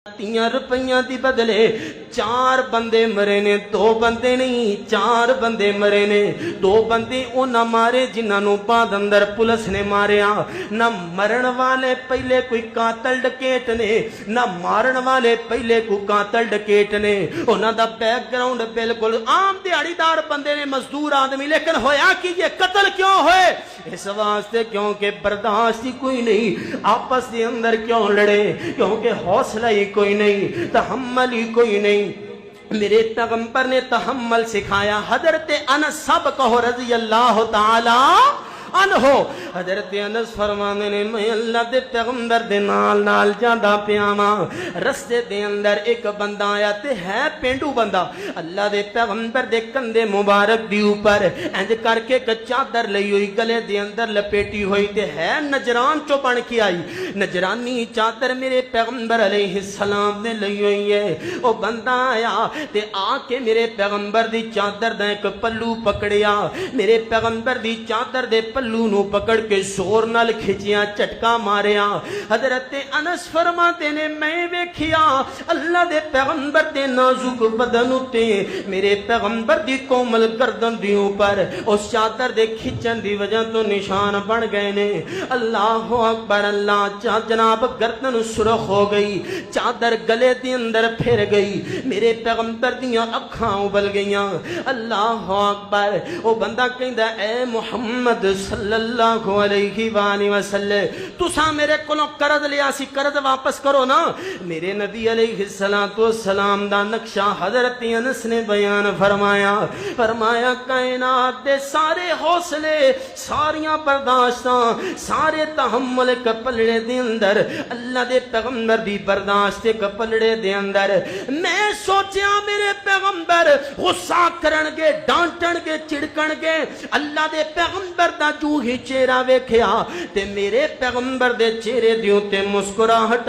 रुपइया दी बदले 4 बंदे मरे ने, 2 बंदे नहीं 4 बंदे मरे ने। 2 बंदे उन्हां मारे जिन्हां बाद अंदर पुलिस ने मारिया। ना मरण वाले पहले कोई कातल डकैत ने, ना मारन वाले पहले कोई कातल डकैत ने। उन्हां दा बैकग्राउंड बिल्कुल आम दिहाड़ीदार बंदे ने, मजदूर आदमी। लेकिन होया कि ये कत्ल क्यों होए? इस वास्ते क्योंकि बर्दाश्त ही कोई नहीं, आपस के अंदर क्यों लड़े? क्योंकि हौसला ही कोई नहीं, तहम्मुल ही कोई नहीं। मेरे पैगंबर ने तहम्मुल सिखाया। हजरत अनस सब कहो रज़ी अल्लाह ताला अनहो। हजरत अनस फरमाने ने मैं अल्लाह दे पैगंबर दे नाल नाल जांदा पिया वां। रस्ते दे अंदर एक बंदा आया ते है पेंडू बंदा। अल्लाह दे पैगंबर दे कंधे मुबारक दी ऊपर इंज करके एक चादर लई हुई, गले दे अंदर लपेटी हुई ते है नजरान चो बन के आई। नजरानी चादर मेरे पैगंबर अलैहिस्सलाम ने लई हुई है। ओ बंदा आया ते आके मेरे पैगंबर दी चादर दा एक पल्लू पकड़िया। मेरे पैगंबर दी चादर दे पल्लू नू पकड़ के जोर नाल खिंचिया, झटका मारिया। हजरत अनस फरमाते ने मैं वेखिया अल्लाह दे पैगंबर दे नाजुक बदन उते मेरे पैगंबर दी कोमल गर्दन दी ऊपर उस चादर दे खिंचन दी वजह तो निशान बन गए ने। अल्लाह अकबर। अल्लाह जनाब गर्दन सुरख हो गई, चादर गले दे अंदर फिर गई, मेरे पैगंबर दियां अखां उबल गईयां। अल्लाह अकबर। ओ बंदा कहंदा ए मुहम्मद सल्लल्लाहु अलैहि वसल्लम तुसा मेरे कोलों कर्ज लिया सी, कर्ज वापस करो ना। मेरे नबी अलैहिस्सलातु वस्सलाम दा नक्शा हजरत अनस ने बयान फरमाया। फरमाया कायनात दे सारे हौसले, सारियां बर्दाश्तां, सारे तहम्मुल कपलड़े दे अंदर अल्लाह दे पैगंबर दी बर्दाश्त के कपलड़े दे अंदर मैं सोचा मेरे पैगंबर गुस्सा करनगे, डांटणगे, चिड़कणगे। अल्लाह दे पैगंबर दा जू ही चेहरा वेख्या ते मेरे पैगंबर दे चेहरे दे उत्ते मुस्कुराहट